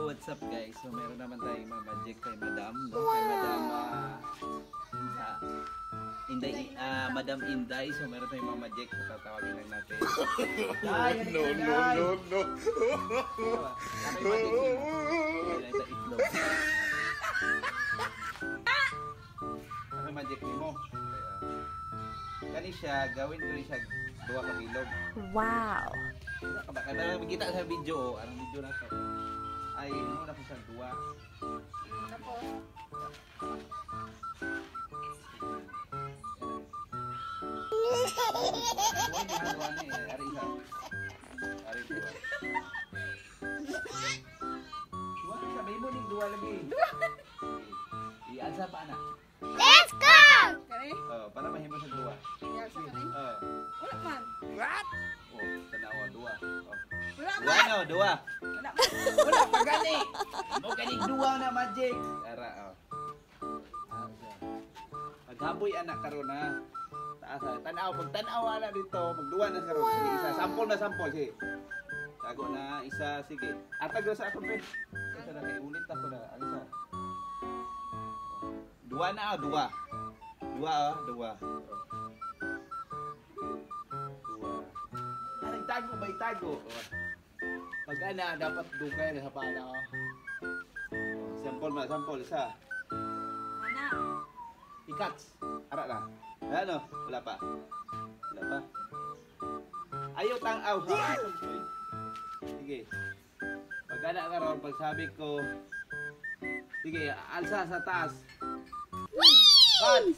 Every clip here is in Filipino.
Hello, what's up guys? So meron naman tayong mga magic kay Madam, no? Kay Madam Madam Inday. So meron tayong mga magic, so tatawagin lang natin. No. Ano yung magic mo? Ayan sa itlog. Ano yung magic mo? Kani siya, gawin ko rin siya 2 ka bilog. Wow! Kada kita sa video, anong video na to? Ay, muna po sa 2. Ano po? Ari isa. Ari 2. Dua sabi mo ning 2 lagi. Iasa pa na. Let's go! Kani? Oh, para mahimo sa 2. Iya sa kani? Oh. Wala man. What? Oh, tanawa 2. Oh. Wala 2 man. no, 2. Wala man. Wala pa gani. Mo gani 2 na magic. Ara oh. Maghaboy anak karon ha. Taas tanaw pag tanaw na dito, pag 2 na karon sige isa. Sample na sample sige. Tago na isa sige. Atag sa ako pre. Ito na kay ulit ako na. Alisa. 2 na 2. 2 oh, 2. 2. Ay tago ba tago? Pag ana dapat dugay sa pala oh. Sample isa. Ana. Ikat. Ara na. Ano? Wala pa. Wala pa. Ayaw tang-aw. Sige. Pag ana ka ron, pag sabi ko, sige, alsa sa taas. Cut!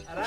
Ara.